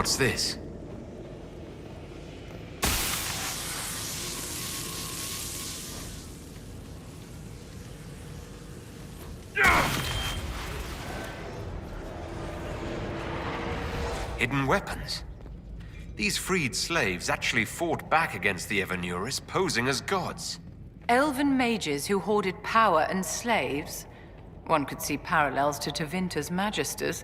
What's this? Hidden weapons. These freed slaves actually fought back against the Evanuris, posing as gods. Elven mages who hoarded power and slaves? One could see parallels to Tevinter's magisters.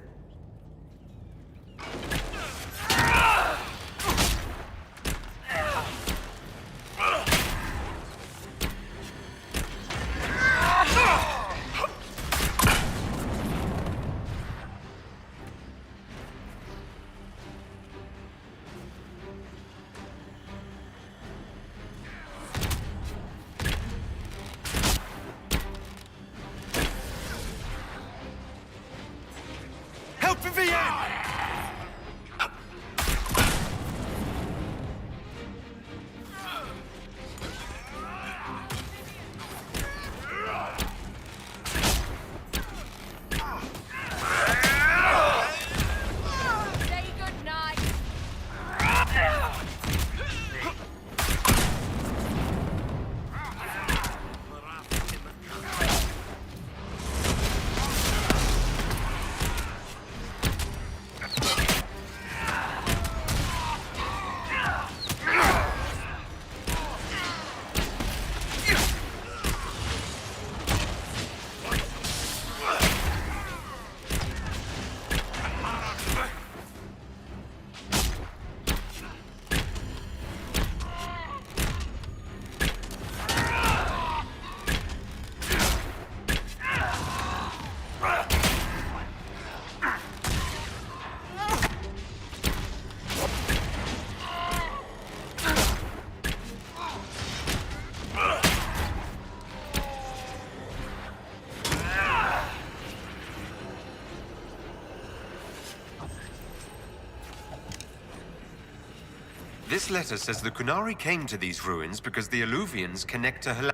This letter says the Qunari came to these ruins because the Alluvians connect to Hel.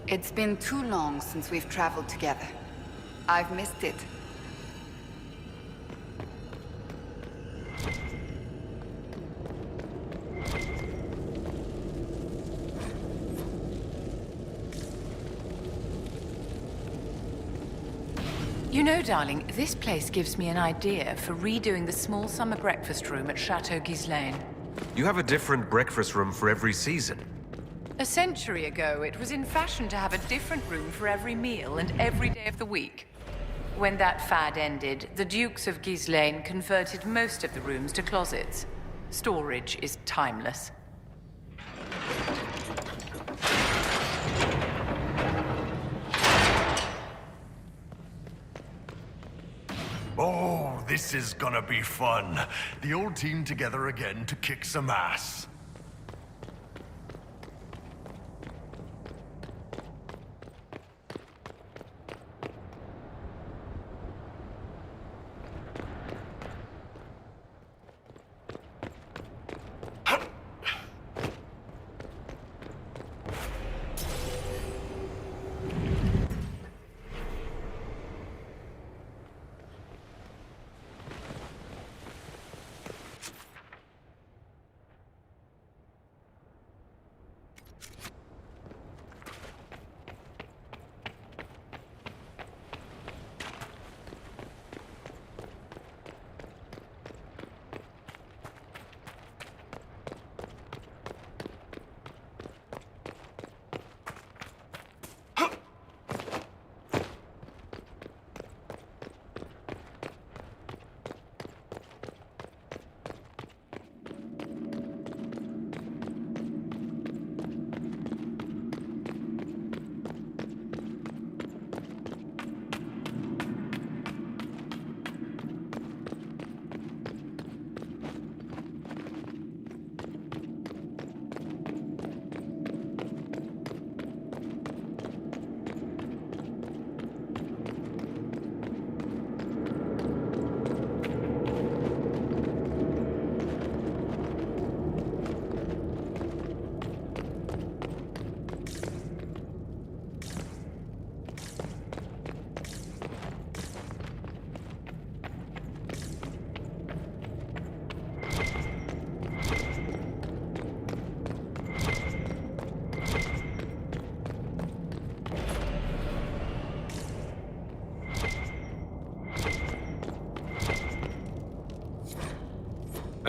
It's been too long since we've traveled together. I've missed it. You know, darling, this place gives me an idea for redoing the small summer breakfast room at Chateau Ghislaine. You have a different breakfast room for every season. A century ago, it was in fashion to have a different room for every meal and every day of the week. When that fad ended, the Dukes of Ghislaine converted most of the rooms to closets. Storage is timeless. Oh, this is gonna be fun. The old team together again to kick some ass.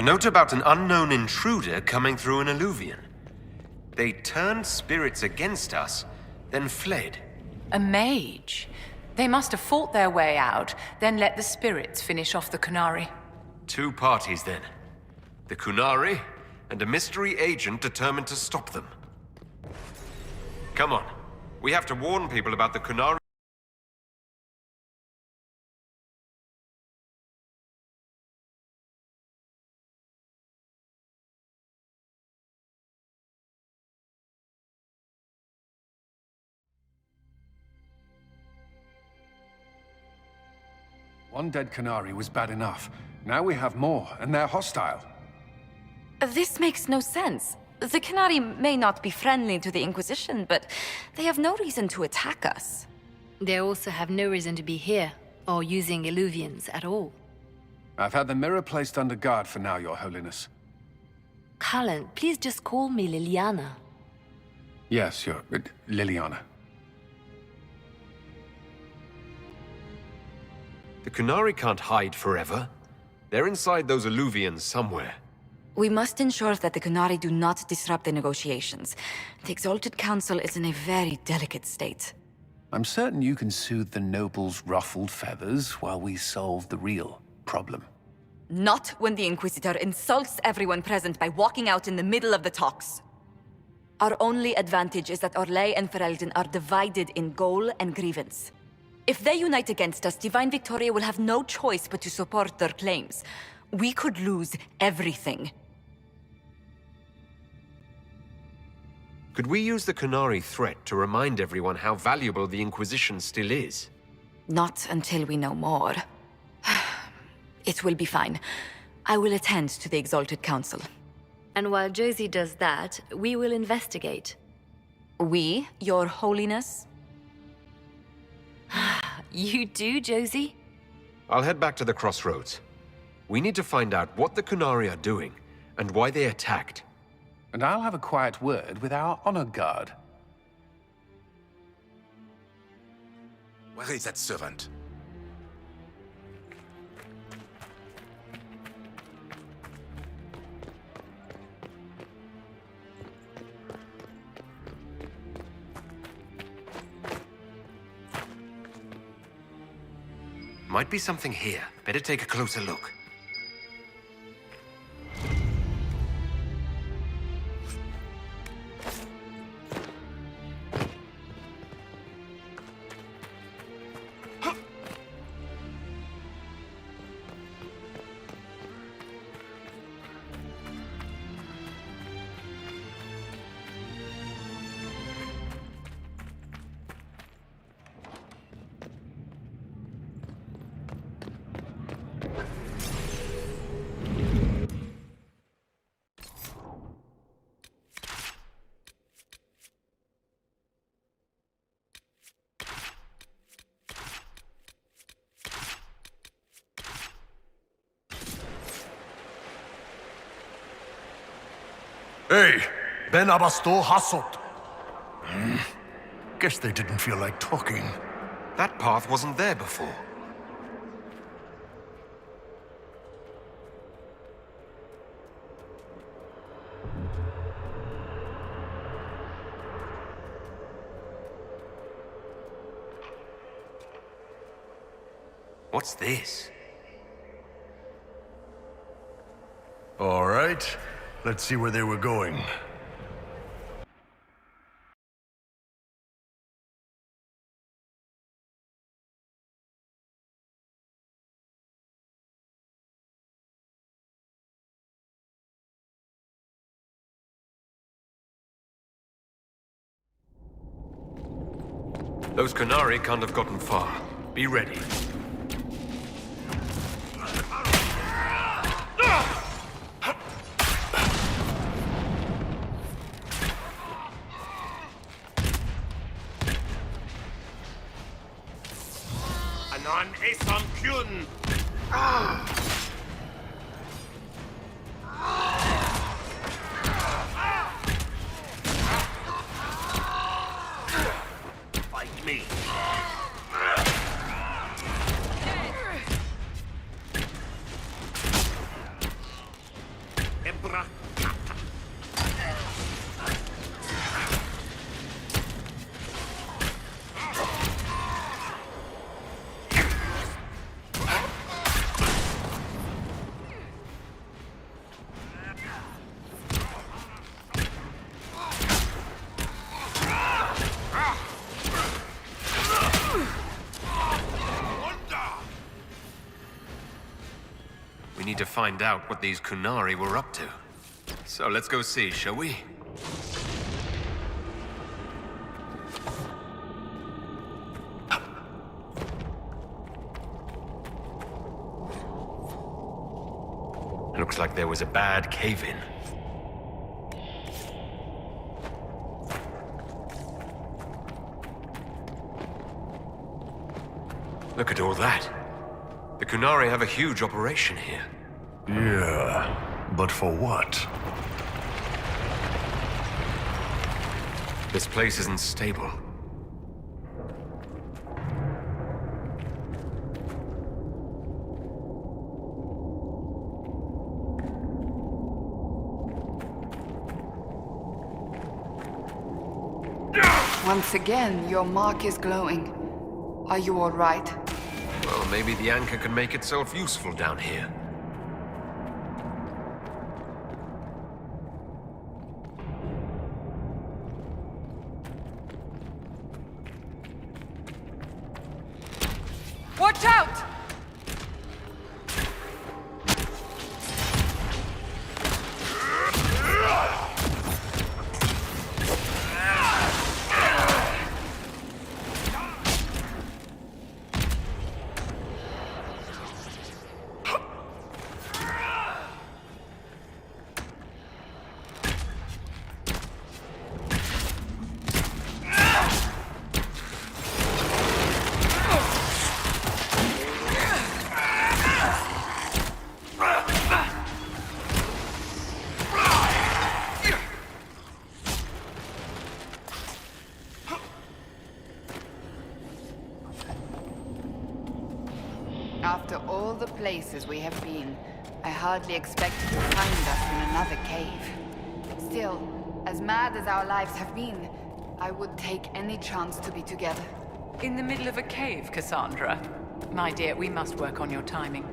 A note about an unknown intruder coming through an alluvion. They turned spirits against us, then fled. A mage? They must have fought their way out, then let the spirits finish off the Qunari. Two parties, then. The Qunari, and a mystery agent determined to stop them. Come on. We have to warn people about the Qunari. One dead Qunari was bad enough. Now we have more, and they're hostile. This makes no sense. The Qunari may not be friendly to the Inquisition, but they have no reason to attack us. They also have no reason to be here, or using illuvians at all. I've had the mirror placed under guard for now, Your Holiness. Cullen, please just call me Liliana. Yes, Liliana. The Qunari can't hide forever. They're inside those alluvions somewhere. We must ensure that the Qunari do not disrupt the negotiations. The Exalted Council is in a very delicate state. I'm certain you can soothe the nobles' ruffled feathers while we solve the real problem. Not when the Inquisitor insults everyone present by walking out in the middle of the talks. Our only advantage is that Orlais and Ferelden are divided in goal and grievance. If they unite against us, Divine Victoria will have no choice but to support their claims. We could lose everything. Could we use the Qunari threat to remind everyone how valuable the Inquisition still is? Not until we know more. It will be fine. I will attend to the Exalted Council. And while Josie does that, we will investigate. We, Your Holiness? You do, Josie? I'll head back to the crossroads. We need to find out what the Qunari are doing, and why they attacked. And I'll have a quiet word with our honor guard. Where is that servant? Might be something here. Better take a closer look. Hey, Ben Abasto Hasot. Guess they didn't feel like talking. That path wasn't there before. What's this? All right, let's see where they were going. Those Qunari can't have gotten far. Be ready. Anon esam kyun! Fight me! We need to find out what these Kunari were up to. So let's go see, shall we? Looks like there was a bad cave-in. Look at all that. The Kunari have a huge operation here. Yeah, but for what? This place isn't stable. Once again, your mark is glowing. Are you all right? Well, maybe the anchor can make itself useful down here. Watch out! After all the places we have been, I hardly expected to find us in another cave. Still, as mad as our lives have been, I would take any chance to be together. In the middle of a cave, Cassandra. My dear, we must work on your timing.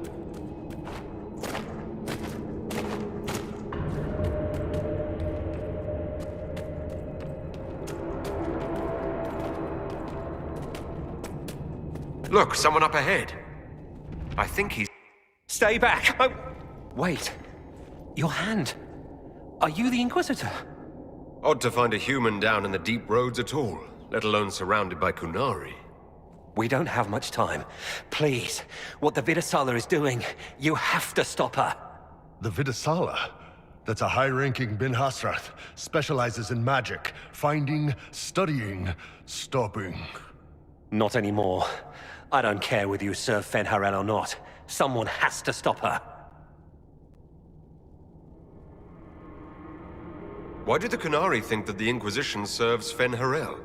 Look, someone up ahead. I think he's... Stay back! Oh, wait. Your hand. Are you the Inquisitor? Odd to find a human down in the deep roads at all, let alone surrounded by Kunari. We don't have much time. Please, what the Vidasala is doing, you have to stop her. The Vidasala? That's a high-ranking Bin Hasrath. Specializes in magic. Finding, studying, stopping. Not anymore. I don't care whether you serve Fenharel or not. Someone has to stop her. Why do the Kunari think that the Inquisition serves Fenharel?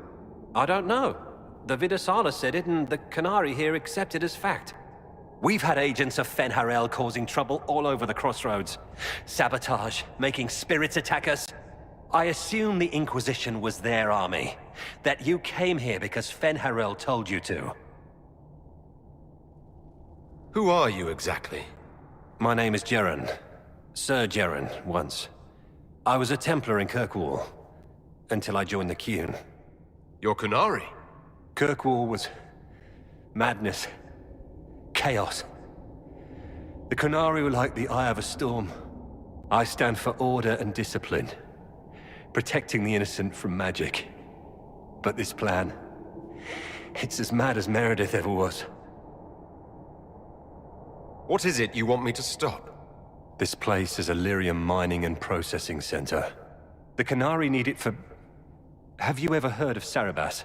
I don't know. The Vidasala said it, and the Kunari here accept it as fact. We've had agents of Fenharel causing trouble all over the crossroads. Sabotage, making spirits attack us. I assume the Inquisition was their army. That you came here because Fenharel told you to. Who are you exactly? My name is Jeren. Sir Jeren, once. I was a Templar in Kirkwall, until I joined the Qun. You're Kunari? Kirkwall was madness, chaos. The Kunari were like the eye of a storm. I stand for order and discipline, protecting the innocent from magic. But this plan, it's as mad as Meredith ever was. What is it you want me to stop? This place is a lyrium mining and processing center. The Kunari need it for... Have you ever heard of Sarabas?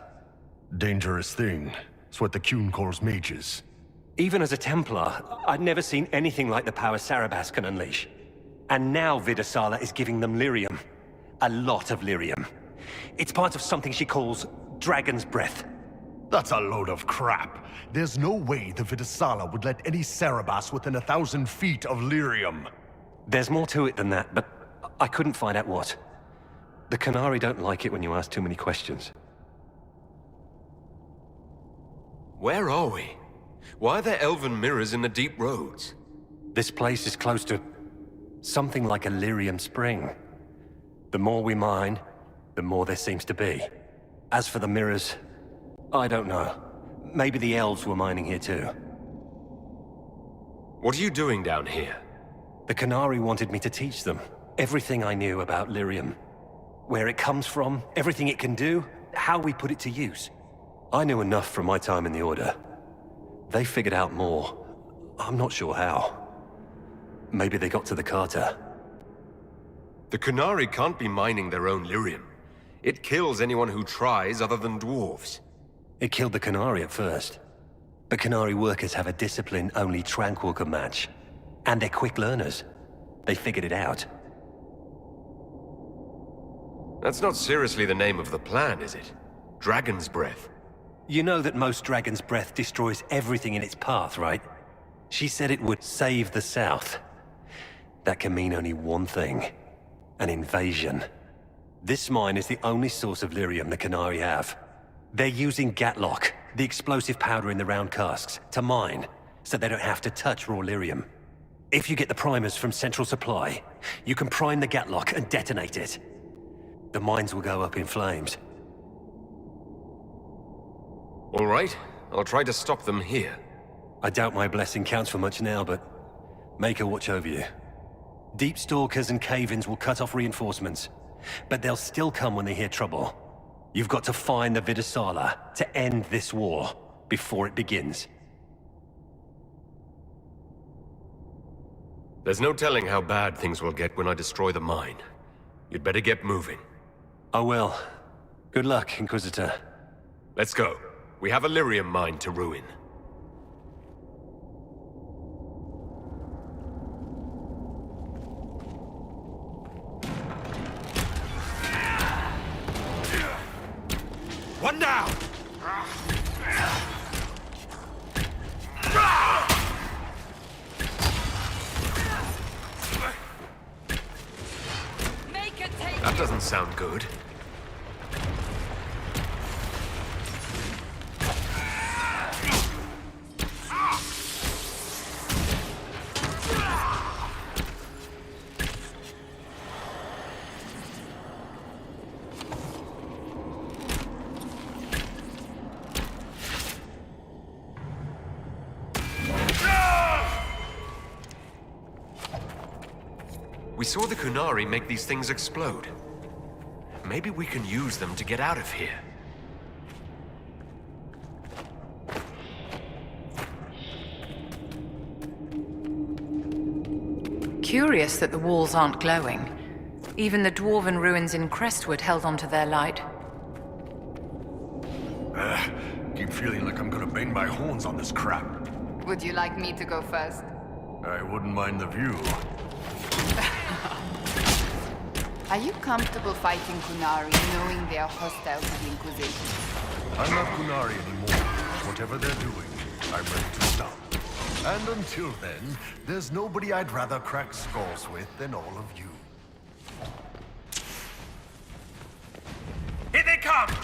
Dangerous thing. It's what the Qun calls mages. Even as a Templar, I'd never seen anything like the power Sarabas can unleash. And now Vidasala is giving them lyrium. A lot of lyrium. It's part of something she calls Dragon's Breath. That's a load of crap. There's no way the Vidasala would let any Sarabas within 1,000 feet of lyrium. There's more to it than that, but I couldn't find out what. The Qunari don't like it when you ask too many questions. Where are we? Why are there elven mirrors in the deep roads? This place is close to something like a lyrium spring. The more we mine, the more there seems to be. As for the mirrors, I don't know. Maybe the elves were mining here too. What are you doing down here? The Qunari wanted me to teach them everything I knew about lyrium. Where it comes from, everything it can do, how we put it to use. I knew enough from my time in the Order. They figured out more. I'm not sure how. Maybe they got to the Carter. The Qunari can't be mining their own lyrium. It kills anyone who tries other than dwarves. It killed the Qunari at first. But Qunari workers have a discipline only Tranquil can match. And they're quick learners. They figured it out. That's not seriously the name of the plan, is it? Dragon's Breath. You know that most Dragon's Breath destroys everything in its path, right? She said it would save the South. That can mean only one thing. An invasion. This mine is the only source of lyrium the Qunari have. They're using Gatlock, the explosive powder in the round casks, to mine, so they don't have to touch raw lyrium. If you get the primers from Central Supply, you can prime the Gatlock and detonate it. The mines will go up in flames. All right, I'll try to stop them here. I doubt my blessing counts for much now, but make her watch over you. Deep Stalkers and Cave-ins will cut off reinforcements, but they'll still come when they hear trouble. You've got to find the Vidasala to end this war before it begins. There's no telling how bad things will get when I destroy the mine. You'd better get moving. I will. Good luck, Inquisitor. Let's go. We have a lyrium mine to ruin. One down! That doesn't sound good. We saw the Qunari make these things explode. Maybe we can use them to get out of here. Curious that the walls aren't glowing. Even the dwarven ruins in Crestwood held onto their light. Keep feeling like I'm gonna bang my horns on this crap. Would you like me to go first? I wouldn't mind the view. Are you comfortable fighting Qunari, knowing they are hostile to the Inquisition? I'm not Qunari anymore. Whatever they're doing, I'm ready to stop. And until then, there's nobody I'd rather crack skulls with than all of you. Here they come!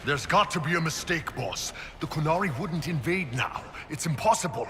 There's got to be a mistake, boss. The Qunari wouldn't invade now. It's impossible.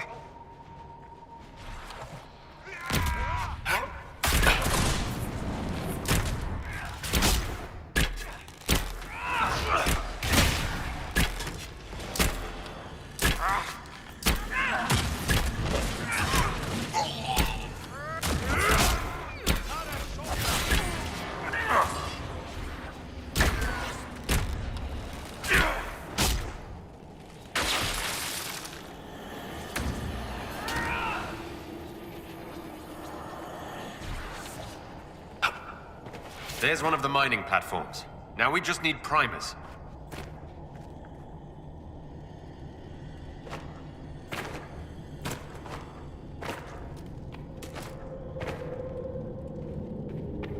There's one of the mining platforms. Now we just need primers.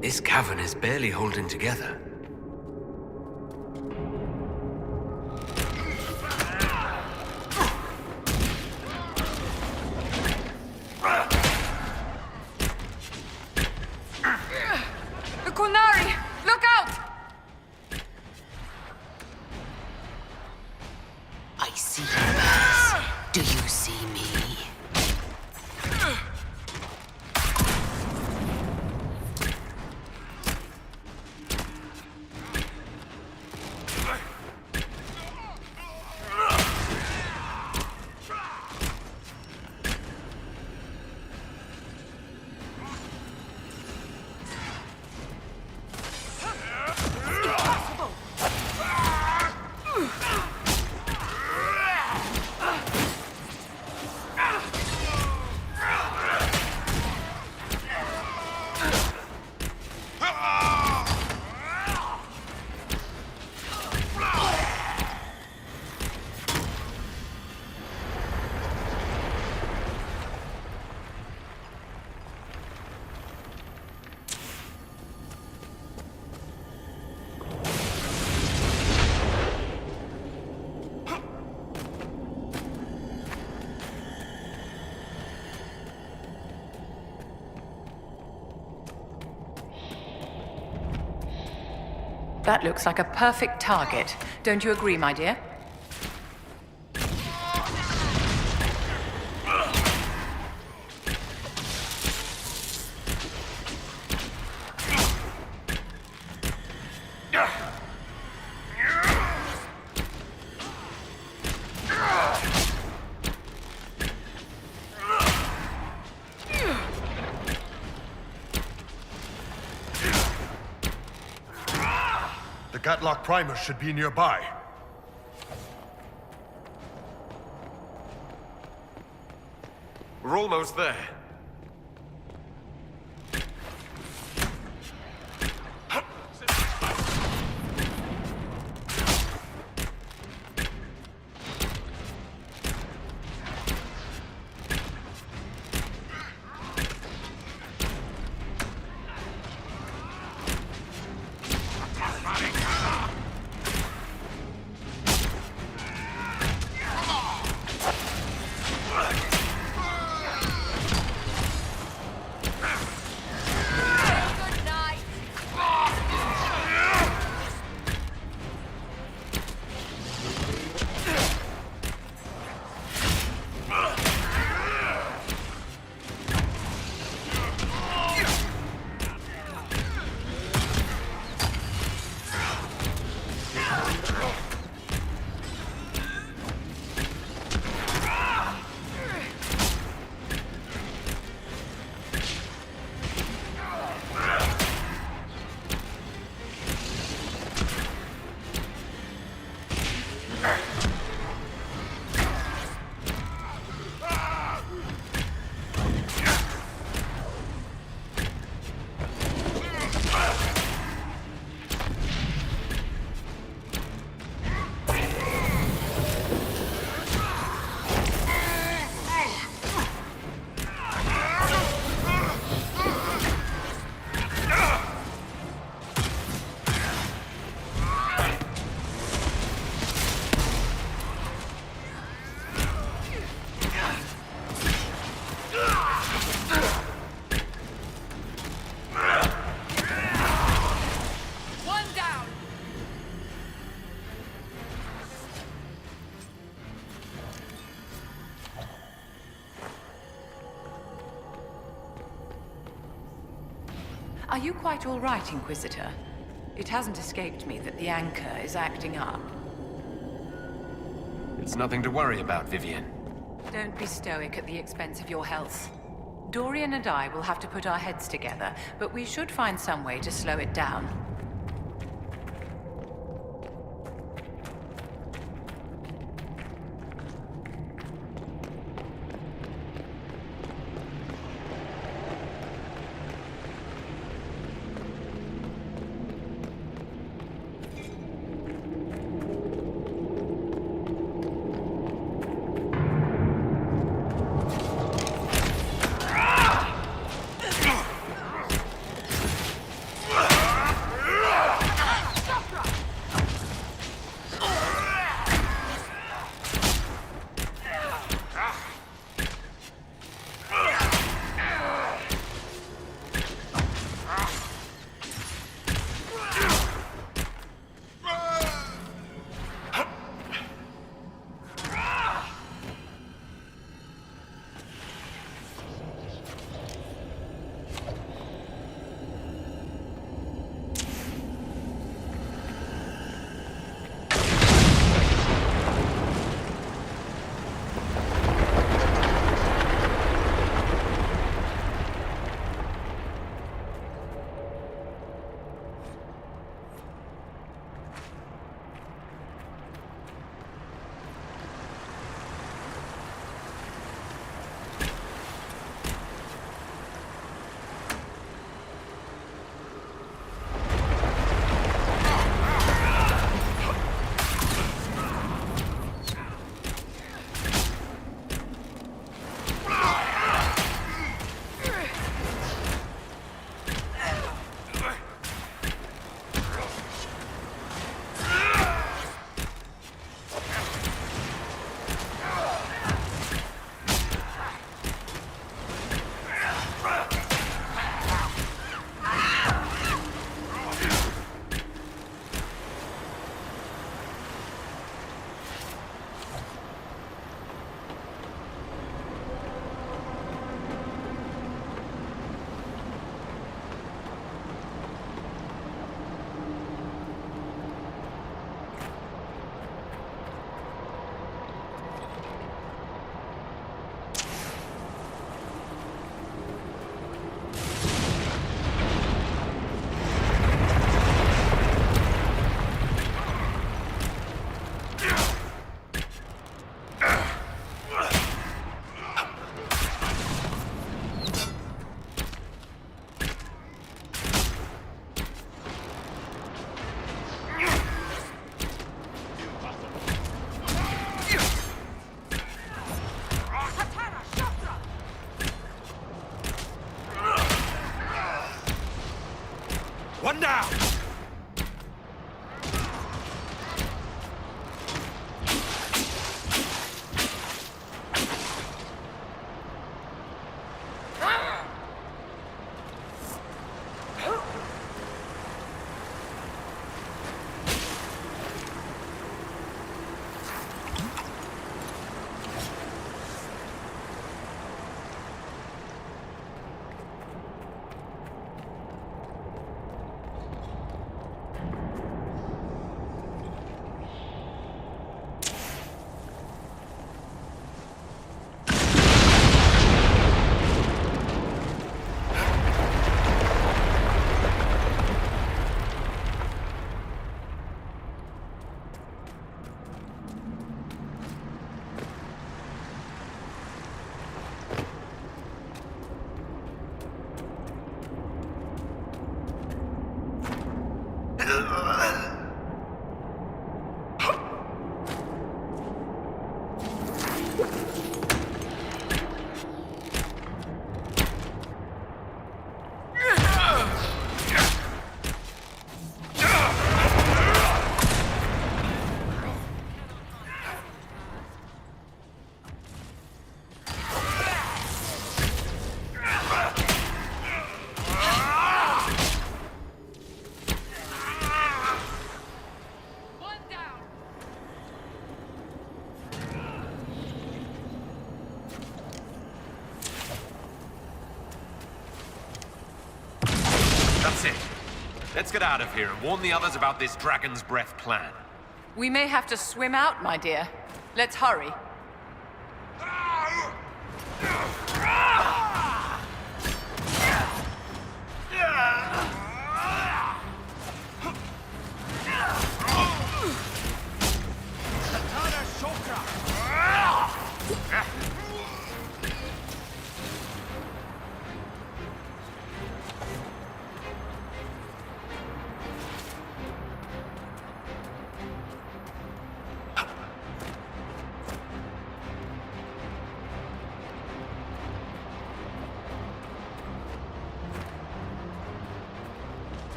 This cavern is barely holding together. Kunari! Look out! I see you, Baz. Do you see me? That looks like a perfect target. Don't you agree, my dear? The Gatlock primer should be nearby. We're almost there. Are you quite all right, Inquisitor? It hasn't escaped me that the anchor is acting up. It's nothing to worry about, Vivian. Don't be stoic at the expense of your health. Dorian and I will have to put our heads together, but we should find some way to slow it down. One down! That's it. Let's get out of here and warn the others about this Dragon's Breath plan. We may have to swim out, my dear. Let's hurry.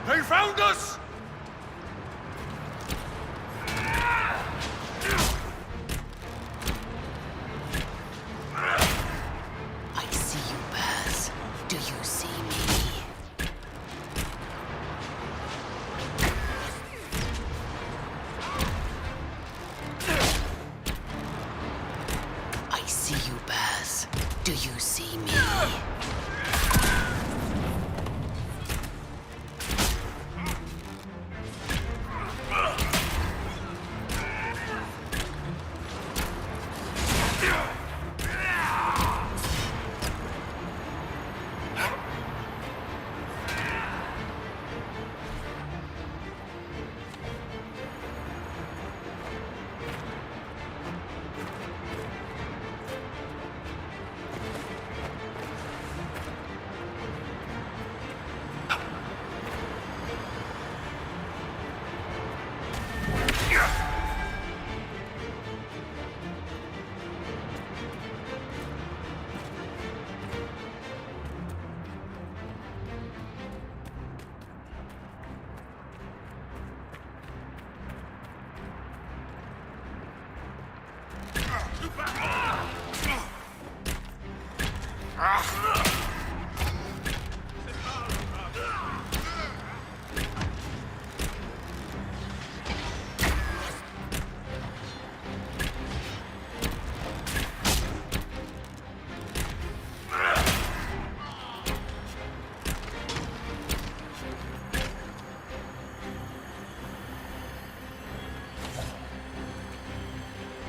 They found us! I see you, Baz. Do you see me? I see you, Baz. Do you see me?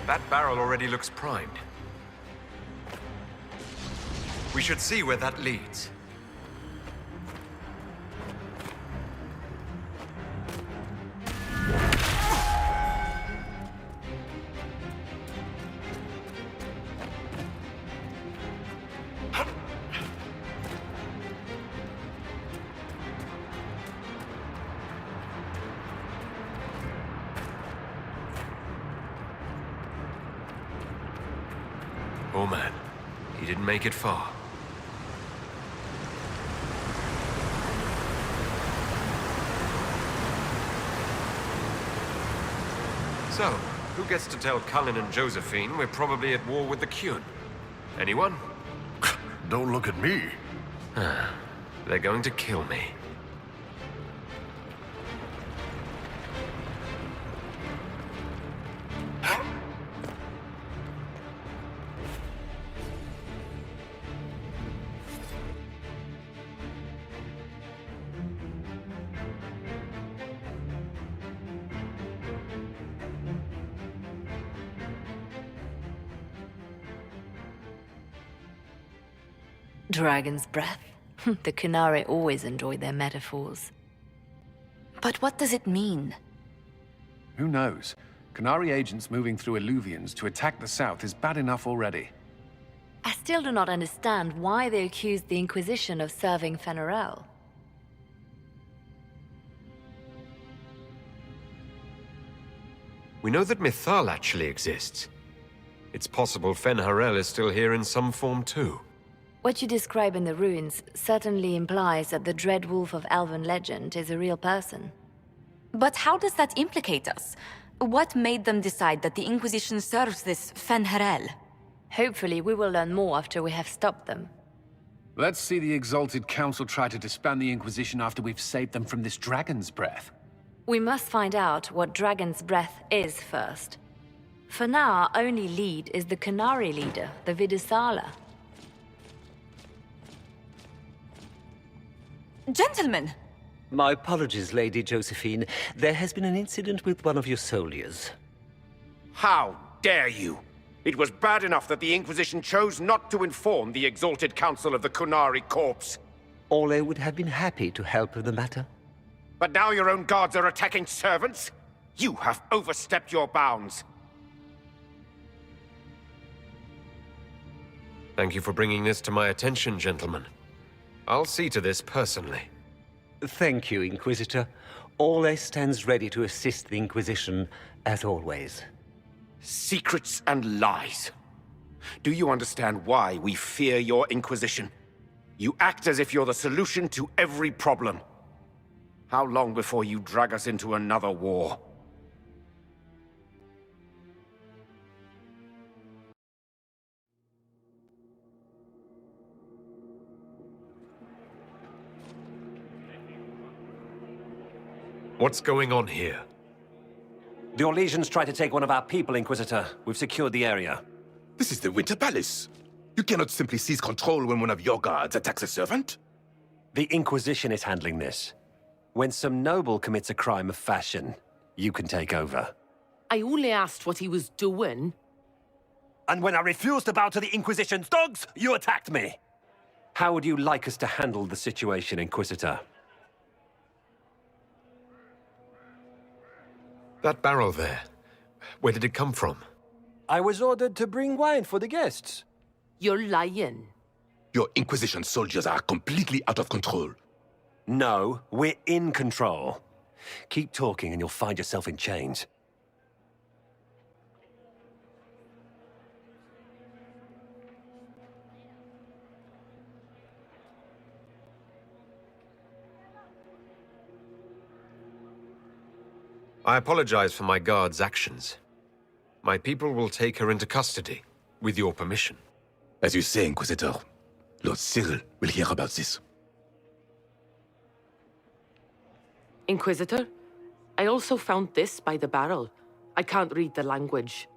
That barrel already looks primed. We should see where that leads. Oh man, he didn't make it far. So, who gets to tell Cullen and Josephine we're probably at war with the Qun? Anyone? Don't look at me. They're going to kill me. Dragon's breath. The Qunari always enjoy their metaphors. But what does it mean? Who knows? Qunari agents moving through Illuvians to attack the south is bad enough already. I still do not understand why they accused the Inquisition of serving Fen'Harel. We know that Mythal actually exists. It's possible Fen'Harel is still here in some form too. What you describe in the ruins certainly implies that the Dread Wolf of Elven legend is a real person. But how does that implicate us? What made them decide that the Inquisition serves this Fen'Harel? Hopefully, we will learn more after we have stopped them. Let's see the Exalted Council try to disband the Inquisition after we've saved them from this dragon's breath. We must find out what Dragon's Breath is first. For now, our only lead is the Qunari leader, the Vidusala. Gentlemen! My apologies, Lady Josephine. There has been an incident with one of your soldiers. How dare you? It was bad enough that the Inquisition chose not to inform the Exalted Council of the Qunari corpse. Ole would have been happy to help with the matter. But now your own guards are attacking servants? You have overstepped your bounds. Thank you for bringing this to my attention, gentlemen. I'll see to this personally. Thank you, Inquisitor. Ole stands ready to assist the Inquisition, as always. Secrets and lies. Do you understand why we fear your Inquisition? You act as if you're the solution to every problem. How long before you drag us into another war? What's going on here? The Orlesians tried to take one of our people, Inquisitor. We've secured the area. This is the Winter Palace. You cannot simply seize control when one of your guards attacks a servant. The Inquisition is handling this. When some noble commits a crime of fashion, you can take over. I only asked what he was doing. And when I refused to bow to the Inquisition's dogs, you attacked me! How would you like us to handle the situation, Inquisitor? That barrel there, where did it come from? I was ordered to bring wine for the guests. You're lying. Your Inquisition soldiers are completely out of control. No, we're in control. Keep talking and you'll find yourself in chains. I apologize for my guard's actions. My people will take her into custody, with your permission. As you say, Inquisitor, Lord Cyril will hear about this. Inquisitor, I also found this by the barrel. I can't read the language.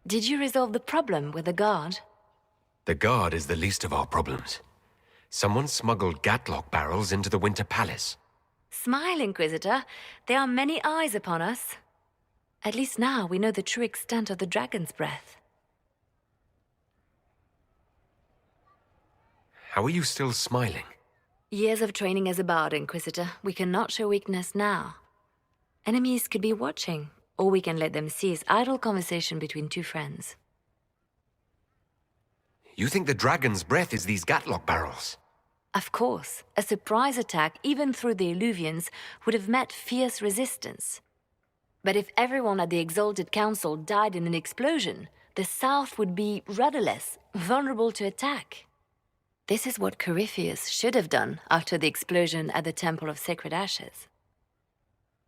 Did you resolve the problem with the guard? The guard is the least of our problems. Someone smuggled Gatlock barrels into the Winter Palace. Smile, Inquisitor. There are many eyes upon us. At least now we know the true extent of the Dragon's Breath. How are you still smiling? Years of training as a bard, Inquisitor. We cannot show weakness now. Enemies could be watching, or we can let them seize idle conversation between two friends. You think the Dragon's Breath is these Gatlock barrels? Of course. A surprise attack, even through the Illuvians, would have met fierce resistance. But if everyone at the Exalted Council died in an explosion, the South would be rudderless, vulnerable to attack. This is what Corypheus should have done after the explosion at the Temple of Sacred Ashes.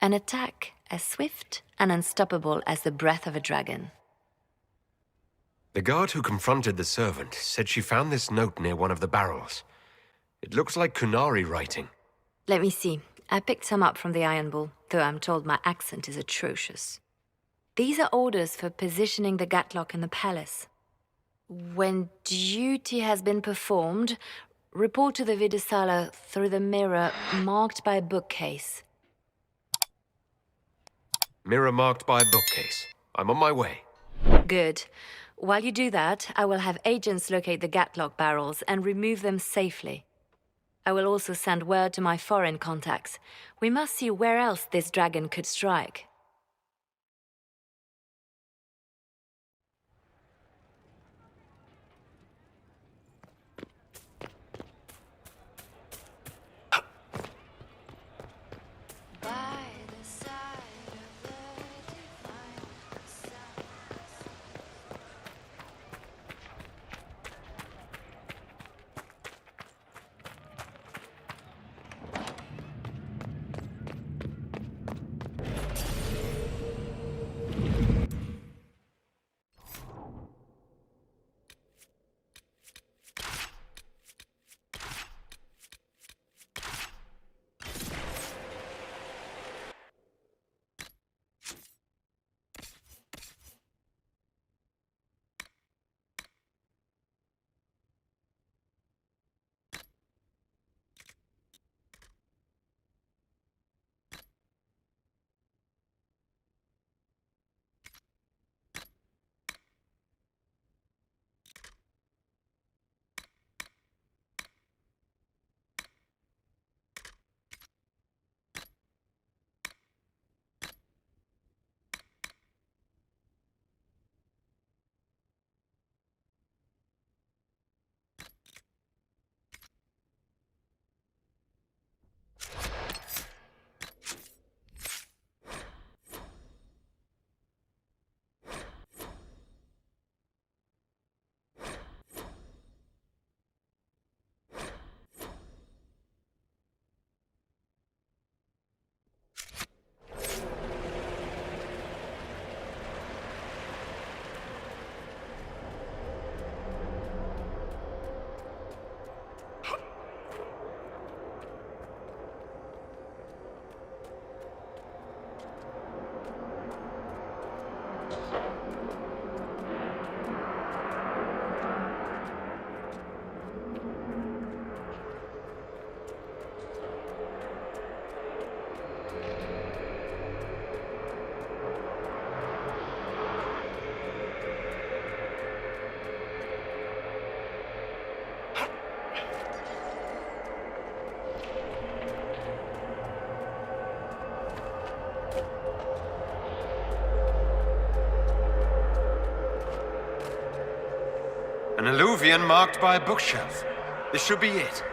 An attack as swift and unstoppable as the breath of a dragon. The guard who confronted the servant said she found this note near one of the barrels. It looks like Qunari writing. Let me see. I picked some up from the Iron Bull, though I'm told my accent is atrocious. These are orders for positioning the Gatlock in the palace. When duty has been performed, report to the Vidusala through the mirror marked by a bookcase. Mirror marked by a bookcase. I'm on my way. Good. While you do that, I will have agents locate the Gatlock barrels and remove them safely. I will also send word to my foreign contacts. We must see where else this dragon could strike. Illuvian marked by a bookshelf. This should be it.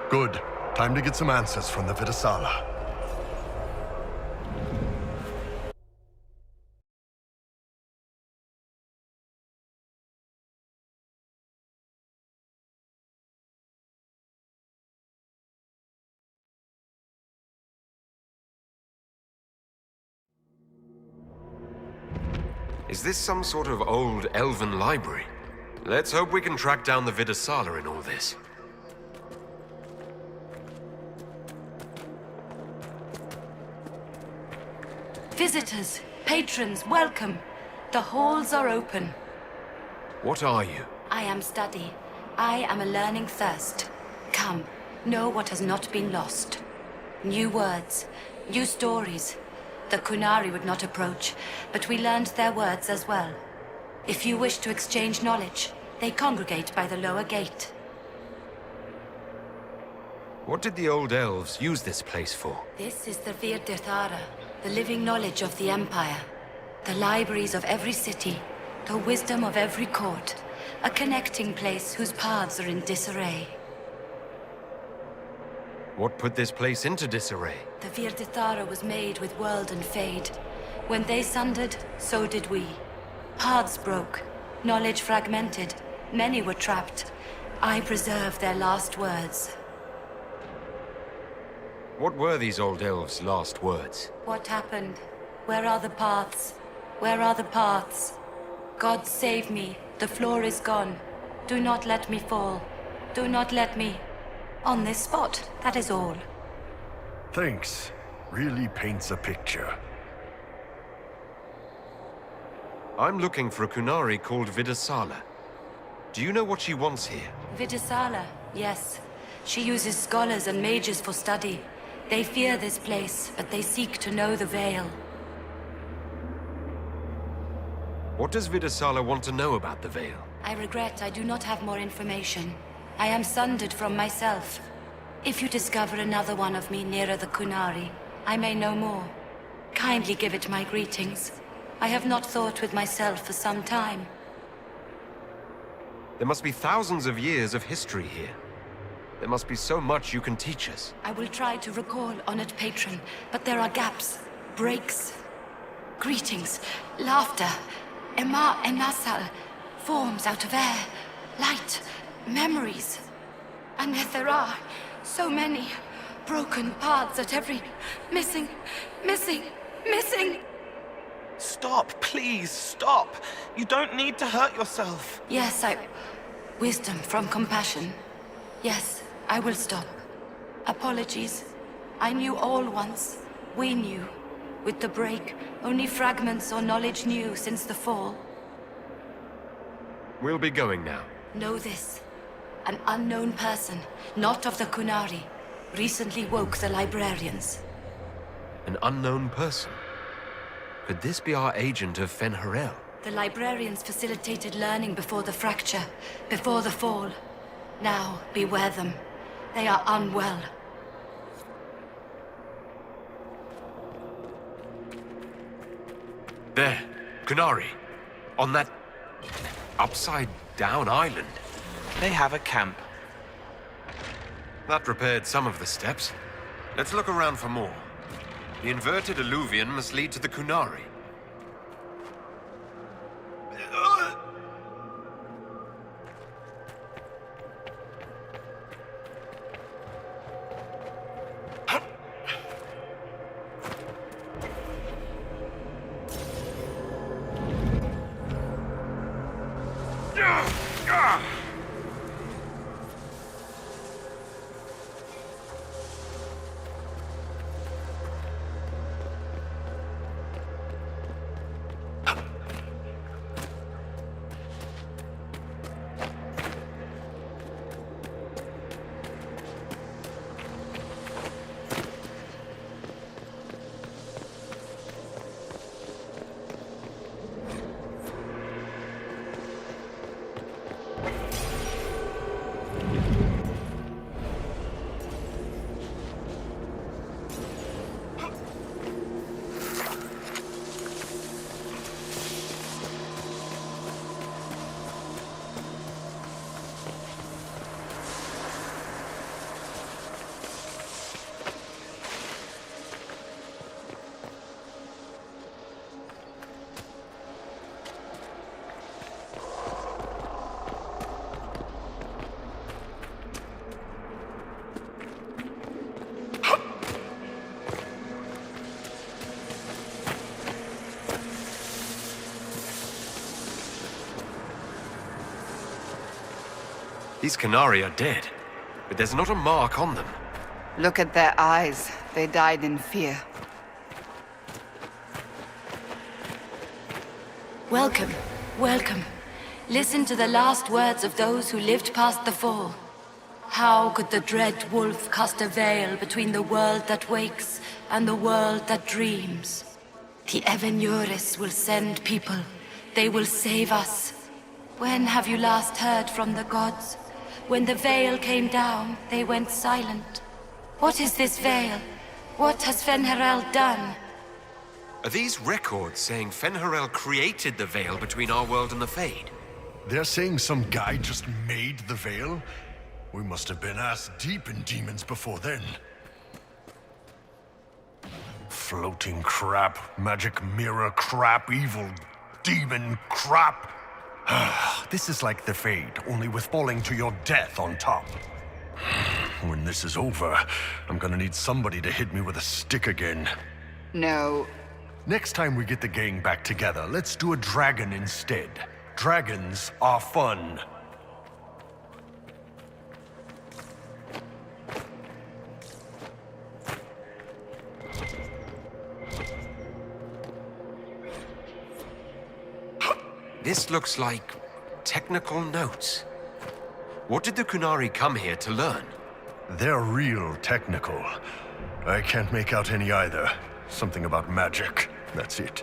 Good. Time to get some answers from the Vidasala. Is this some sort of old elven library? Let's hope we can track down the Vidasala in all this. Visitors, patrons, welcome. The halls are open. What are you? I am study. I am a learning thirst. Come, know what has not been lost. New words, new stories. The Kunari would not approach, but we learned their words as well. If you wish to exchange knowledge, they congregate by the lower gate. What did the old elves use this place for? This is the Virdirthara, the living knowledge of the Empire. The libraries of every city, the wisdom of every court. A connecting place whose paths are in disarray. What put this place into disarray? The Virdirthara was made with world and fade. When they sundered, so did we. Paths broke, knowledge fragmented, many were trapped. I preserve their last words. What were these old elves' last words? What happened? Where are the paths? Where are the paths? God save me, the floor is gone. Do not let me fall. Do not let me... On this spot, that is all. Thanks. Really paints a picture. I'm looking for a Kunari called Vidasala. Do you know what she wants here? Vidasala, yes. She uses scholars and mages for study. They fear this place, but they seek to know the Veil. What does Vidasala want to know about the Veil? I regret I do not have more information. I am sundered from myself. If you discover another one of me nearer the Kunari, I may know more. Kindly give it my greetings. I have not thought with myself for some time. There must be thousands of years of history here. There must be so much you can teach us. I will try to recall, honored patron, but there are gaps, breaks. Greetings, laughter, Ema and Nasal, forms out of air, light, memories. And yet there are so many broken paths at every... missing. Stop, please, stop. You don't need to hurt yourself. Yes, wisdom from compassion. Yes, I will stop. Apologies. I knew all once. We knew. With the break, only fragments or knowledge new since the fall. We'll be going now. Know this. An unknown person, not of the Kunari, recently woke the librarians. An unknown person? Could this be our agent of Fen'Harel? The librarians facilitated learning before the fracture, before the fall. Now, beware them. They are unwell. There, Kunari. On that... upside-down island. They have a camp. That repaired some of the steps. Let's look around for more. The inverted alluvian must lead to the Kunari. These Qunari are dead, but there's not a mark on them. Look at their eyes. They died in fear. Welcome, welcome. Listen to the last words of those who lived past the fall. How could the dread wolf cast a veil between the world that wakes and the world that dreams? The Evenuris will send people. They will save us. When have you last heard from the gods? When the veil came down, they went silent. What is this veil? What has Fen'Harel done? Are these records saying Fen'Harel created the veil between our world and the Fade? They're saying some guy just made the veil? We must have been ass deep in demons before then. Floating crap, magic mirror crap, evil demon crap. This is like the Fade, only with falling to your death on top. When this is over, I'm gonna need somebody to hit me with a stick again. No. Next time we get the gang back together, let's do a dragon instead. Dragons are fun. This looks like technical notes. What did the Qunari come here to learn? They're real technical. I can't make out any either. Something about magic. That's it.